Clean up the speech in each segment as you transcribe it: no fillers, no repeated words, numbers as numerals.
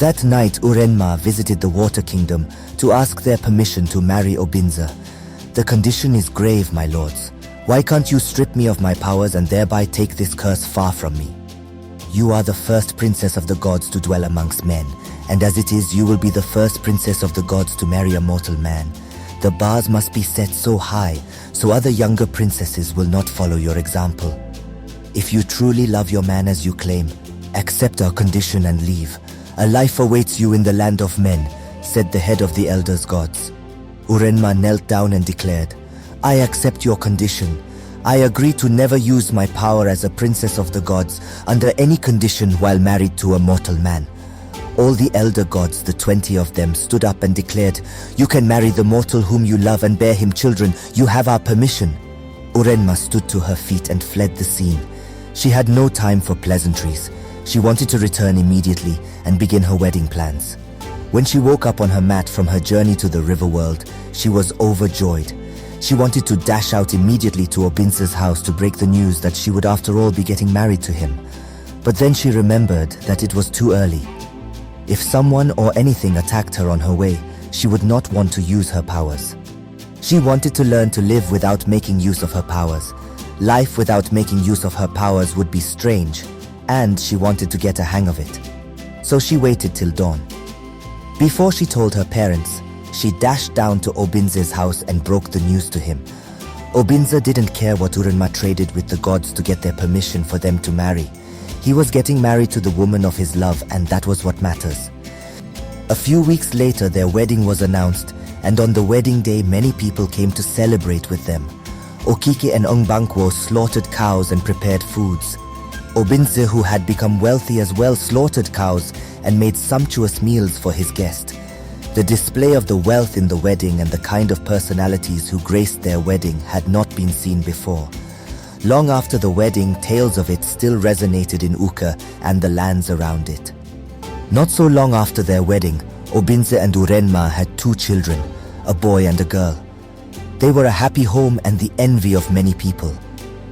That night Urenma visited the Water Kingdom to ask their permission to marry Obinze. The condition is grave, my lords. Why can't you strip me of my powers and thereby take this curse far from me? You are the first princess of the gods to dwell amongst men, and as it is, you will be the first princess of the gods to marry a mortal man. The bars must be set so high, so other younger princesses will not follow your example. If you truly love your man as you claim, accept our condition and leave. A life awaits you in the land of men, said the head of the elders gods. Urenma knelt down and declared, I accept your condition. I agree to never use my power as a princess of the gods under any condition while married to a mortal man. All the elder gods, the 20 of them, stood up and declared, You can marry the mortal whom you love and bear him children. You have our permission. Urenma stood to her feet and fled the scene. She had no time for pleasantries. She wanted to return immediately and begin her wedding plans. When she woke up on her mat from her journey to the river world, she was overjoyed. She wanted to dash out immediately to Obinze's house to break the news that she would after all be getting married to him. But then she remembered that it was too early. If someone or anything attacked her on her way, she would not want to use her powers. She wanted to learn to live without making use of her powers. Life without making use of her powers would be strange, and she wanted to get a hang of it. So she waited till dawn. Before she told her parents, she dashed down to Obinze's house and broke the news to him. Obinze didn't care what Urenma traded with the gods to get their permission for them to marry. He was getting married to the woman of his love, and that was what matters. A few weeks later, their wedding was announced, and on the wedding day, many people came to celebrate with them. Okike and Ongbankwo slaughtered cows and prepared foods. Obinze, who had become wealthy as well, slaughtered cows and made sumptuous meals for his guest. The display of the wealth in the wedding and the kind of personalities who graced their wedding had not been seen before. Long after the wedding, tales of it still resonated in Uka and the lands around it. Not so long after their wedding, Obinze and Urenma had 2 children, a boy and a girl. They were a happy home and the envy of many people.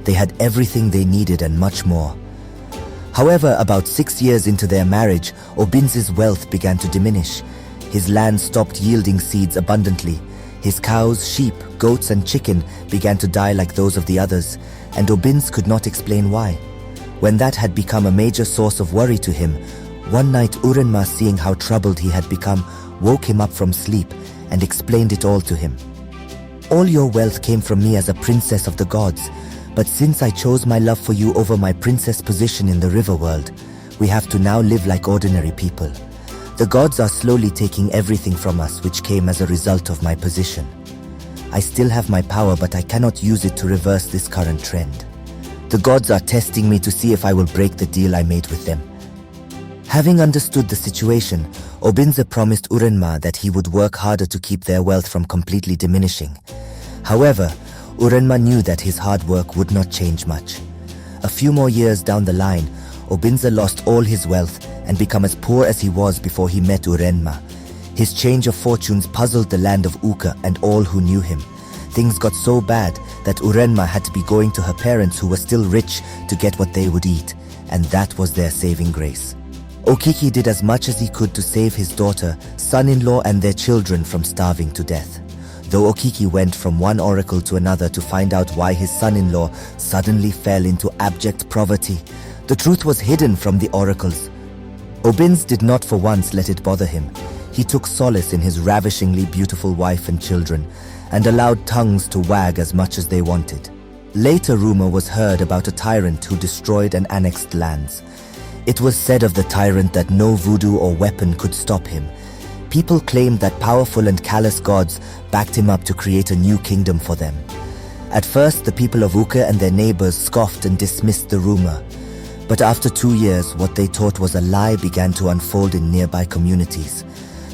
They had everything they needed and much more. However, about 6 years into their marriage, Obinze's wealth began to diminish. His land stopped yielding seeds abundantly. His cows, sheep, goats and chicken began to die like those of the others, and Obinze could not explain why. When that had become a major source of worry to him, one night Urenma, seeing how troubled he had become, woke him up from sleep and explained it all to him. All your wealth came from me as a princess of the gods, but since I chose my love for you over my princess position in the river world, we have to now live like ordinary people. The gods are slowly taking everything from us which came as a result of my position. I still have my power, but I cannot use it to reverse this current trend. The gods are testing me to see if I will break the deal I made with them. Having understood the situation, Obinze promised Urenma that he would work harder to keep their wealth from completely diminishing. However, Urenma knew that his hard work would not change much. A few more years down the line, Obinze lost all his wealth and became as poor as he was before he met Urenma. His change of fortunes puzzled the land of Uka and all who knew him. Things got so bad that Urenma had to be going to her parents, who were still rich, to get what they would eat, and that was their saving grace. Okike did as much as he could to save his daughter, son-in-law and their children from starving to death. Though Okike went from one oracle to another to find out why his son-in-law suddenly fell into abject poverty, the truth was hidden from the oracles. Obinze did not for once let it bother him. He took solace in his ravishingly beautiful wife and children, and allowed tongues to wag as much as they wanted. Later, rumor was heard about a tyrant who destroyed and annexed lands. It was said of the tyrant that no voodoo or weapon could stop him. People claimed that powerful and callous gods backed him up to create a new kingdom for them. At first, the people of Uka and their neighbors scoffed and dismissed the rumor. But after 2 years, what they thought was a lie began to unfold in nearby communities.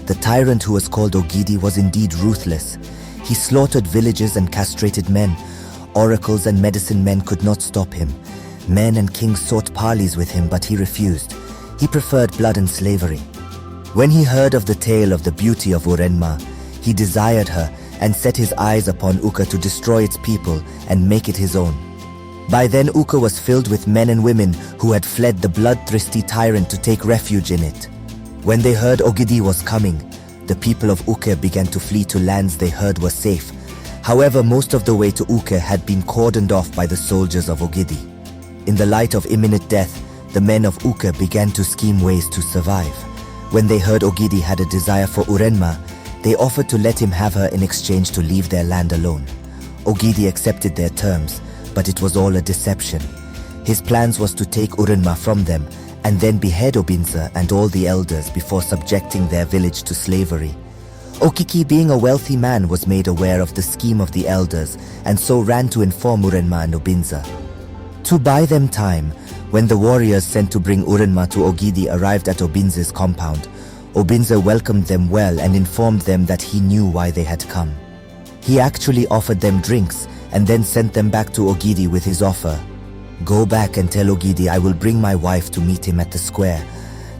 The tyrant, who was called Ogidi, was indeed ruthless. He slaughtered villages and castrated men. Oracles and medicine men could not stop him. Men and kings sought parleys with him, but he refused. He preferred blood and slavery. When he heard of the tale of the beauty of Urenma, he desired her and set his eyes upon Uka to destroy its people and make it his own. By then Uka was filled with men and women who had fled the bloodthirsty tyrant to take refuge in it. When they heard Ogidi was coming, the people of Uke began to flee to lands they heard were safe. However, most of the way to Uke had been cordoned off by the soldiers of Ogidi. In the light of imminent death, the men of Uke began to scheme ways to survive. When they heard Ogidi had a desire for Urenma, they offered to let him have her in exchange to leave their land alone. Ogidi accepted their terms, but it was all a deception. His plans was to take Urenma from them and then behead Obinze and all the elders before subjecting their village to slavery. Okiki, being a wealthy man, was made aware of the scheme of the elders and so ran to inform Urenma and Obinze. To buy them time, when the warriors sent to bring Urenma to Ogidi arrived at Obinze's compound, Obinze welcomed them well and informed them that he knew why they had come. He actually offered them drinks and then sent them back to Ogidi with his offer. Go back and tell Ogidi I will bring my wife to meet him at the square.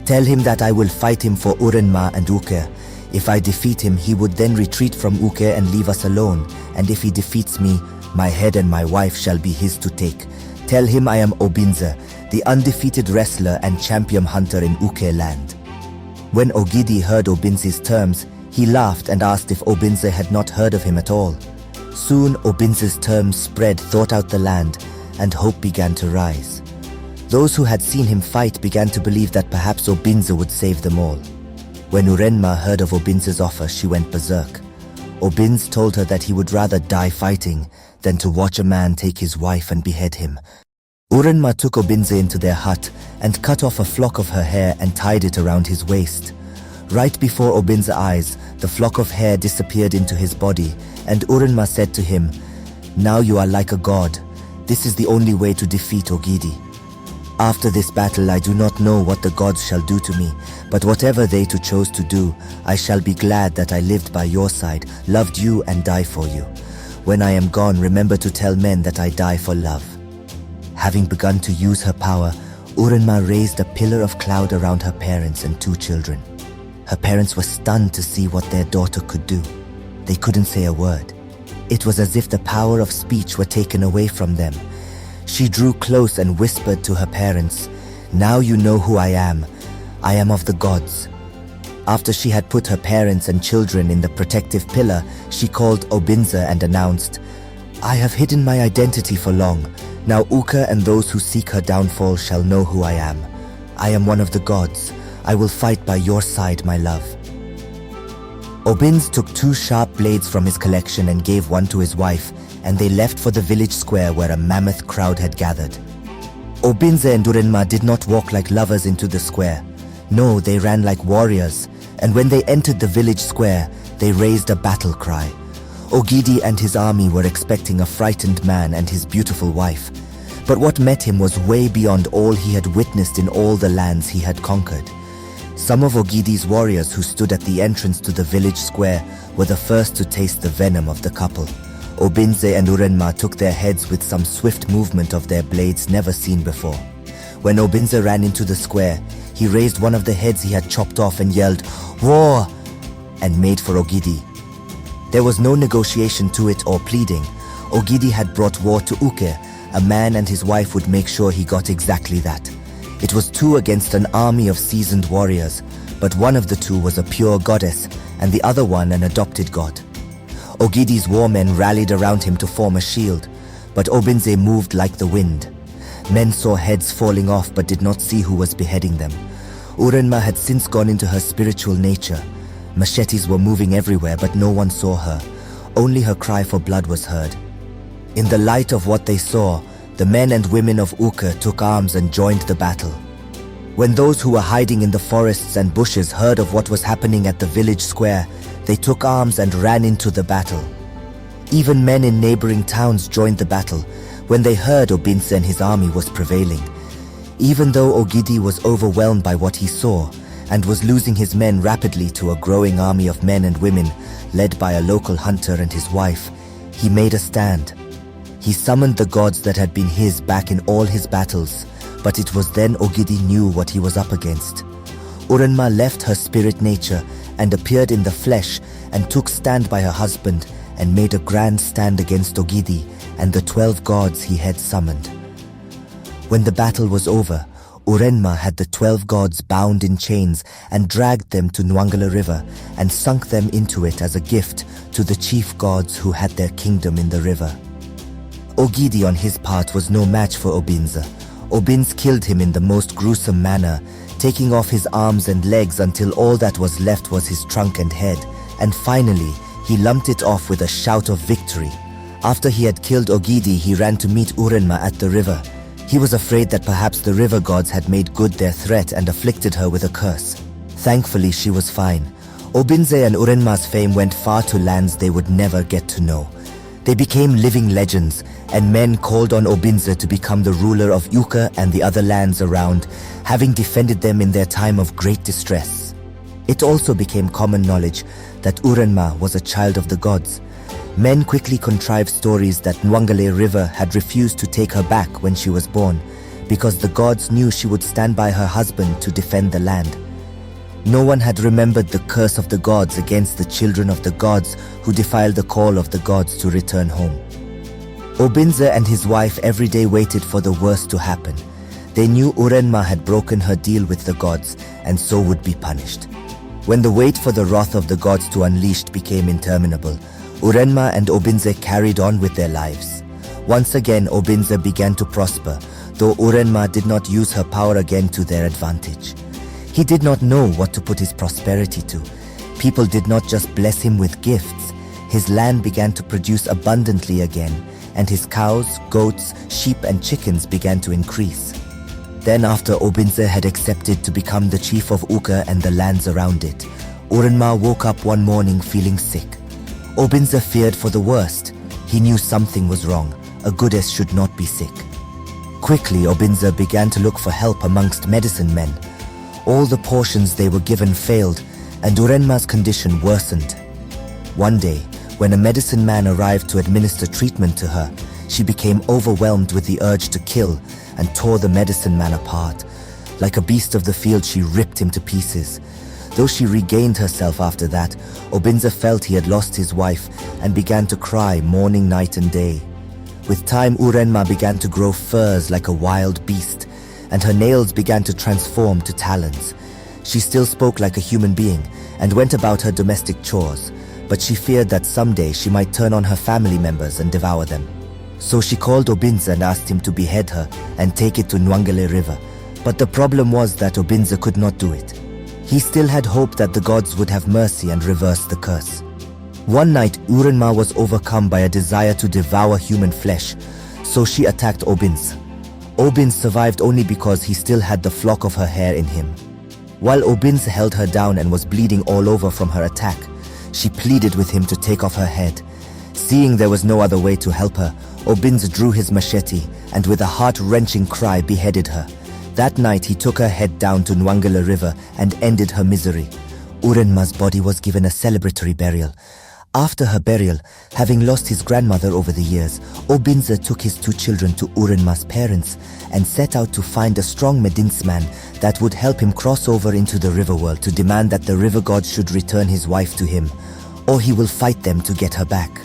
Tell him that I will fight him for Urenma and Uke. If I defeat him, he would then retreat from Uke and leave us alone. And if he defeats me, my head and my wife shall be his to take. Tell him I am Obinze, the undefeated wrestler and champion hunter in Uke land. When Ogidi heard Obinze's terms, he laughed and asked if Obinze had not heard of him at all. Soon Obinze's terms spread throughout the land, and hope began to rise. Those who had seen him fight began to believe that perhaps Obinze would save them all. When Urenma heard of Obinze's offer, she went berserk. Obinze told her that he would rather die fighting than to watch a man take his wife and behead him. Urenma took Obinze into their hut and cut off a flock of her hair and tied it around his waist. Right before Obinze's eyes, the flock of hair disappeared into his body, and Urenma said to him, "Now you are like a god. This is the only way to defeat Ogidi. After this battle I do not know what the gods shall do to me, but whatever they too chose to do, I shall be glad that I lived by your side, loved you and die for you. When I am gone, remember to tell men that I die for love." Having begun to use her power, Urenma raised a pillar of cloud around her parents and 2 children. Her parents were stunned to see what their daughter could do. They couldn't say a word. It was as if the power of speech were taken away from them. She drew close and whispered to her parents, "Now you know who I am. I am of the gods." After she had put her parents and children in the protective pillar, she called Obinze and announced, "I have hidden my identity for long. Now Uke and those who seek her downfall shall know who I am. I am one of the gods. I will fight by your side, my love." Obinze took 2 sharp blades from his collection and gave one to his wife, and they left for the village square where a mammoth crowd had gathered. Obinze and Urenma did not walk like lovers into the square. No, they ran like warriors, and when they entered the village square, they raised a battle cry. Ogidi and his army were expecting a frightened man and his beautiful wife, but what met him was way beyond all he had witnessed in all the lands he had conquered. Some of Ogidi's warriors who stood at the entrance to the village square were the first to taste the venom of the couple. Obinze and Urenma took their heads with some swift movement of their blades never seen before. When Obinze ran into the square, he raised one of the heads he had chopped off and yelled, "War!" and made for Ogidi. There was no negotiation to it or pleading. Ogidi had brought war to Uke. A man and his wife would make sure he got exactly that. It was 2 against an army of seasoned warriors, but one of the 2 was a pure goddess and the other one an adopted god. Ogidi's warmen rallied around him to form a shield, but Obinze moved like the wind. Men saw heads falling off but did not see who was beheading them. Urenma had since gone into her spiritual nature. Machetes were moving everywhere but no one saw her. Only her cry for blood was heard. In the light of what they saw, the men and women of Uke took arms and joined the battle. When those who were hiding in the forests and bushes heard of what was happening at the village square, they took arms and ran into the battle. Even men in neighboring towns joined the battle when they heard Obinze and his army was prevailing. Even though Ogidi was overwhelmed by what he saw and was losing his men rapidly to a growing army of men and women led by a local hunter and his wife, he made a stand. He summoned the gods that had been his back in all his battles, but it was then Ogidi knew what he was up against. Urenma left her spirit nature and appeared in the flesh and took stand by her husband and made a grand stand against Ogidi and the 12 gods he had summoned. When the battle was over, Urenma had the 12 gods bound in chains and dragged them to Nwangala River and sunk them into it as a gift to the chief gods who had their kingdom in the river. Ogidi on his part was no match for Obinze. Obinze killed him in the most gruesome manner, taking off his arms and legs until all that was left was his trunk and head, and finally he lumped it off with a shout of victory. After he had killed Ogidi, he ran to meet Urenma at the river. He was afraid that perhaps the river gods had made good their threat and afflicted her with a curse. Thankfully, she was fine. Obinze and Urenma's fame went far to lands they would never get to know. They became living legends, and men called on Obinze to become the ruler of Uka and the other lands around, having defended them in their time of great distress. It also became common knowledge that Urenma was a child of the gods. Men quickly contrived stories that Nwangala River had refused to take her back when she was born, because the gods knew she would stand by her husband to defend the land. No one had remembered the curse of the gods against the children of the gods who defiled the call of the gods to return home. Obinze and his wife every day waited for the worst to happen. They knew Urenma had broken her deal with the gods and so would be punished. When the wait for the wrath of the gods to unleashed became interminable, Urenma and Obinze carried on with their lives. Once again, Obinze began to prosper, though Urenma did not use her power again to their advantage. He did not know what to put his prosperity to. People did not just bless him with gifts. His land began to produce abundantly again, and his cows, goats, sheep and chickens began to increase. Then after Obinze had accepted to become the chief of Uka and the lands around it, Urenma woke up one morning feeling sick. Obinze feared for the worst. He knew something was wrong. A goddess should not be sick. Quickly, Obinze began to look for help amongst medicine men. All the portions they were given failed, and Urenma's condition worsened. One day, when a medicine man arrived to administer treatment to her, she became overwhelmed with the urge to kill and tore the medicine man apart. Like a beast of the field, she ripped him to pieces. Though she regained herself after that, Obinze felt he had lost his wife and began to cry morning, night and day. With time, Urenma began to grow furs like a wild beast, and her nails began to transform to talons. She still spoke like a human being and went about her domestic chores, but she feared that someday she might turn on her family members and devour them. So she called Obinze and asked him to behead her and take it to Nwangala River. But the problem was that Obinze could not do it. He still had hope that the gods would have mercy and reverse the curse. One night, Urenma was overcome by a desire to devour human flesh, so she attacked Obinze. Obinze survived only because he still had the flock of her hair in him. While Obinze held her down and was bleeding all over from her attack, she pleaded with him to take off her head. Seeing there was no other way to help her, Obinze drew his machete and with a heart-wrenching cry beheaded her. That night he took her head down to Nwangala River and ended her misery. Urenma's body was given a celebratory burial. After her burial, having lost his grandmother over the years, Obinze took his 2 children to Urenma's parents and set out to find a strong medinsman that would help him cross over into the river world to demand that the river god should return his wife to him, or he will fight them to get her back.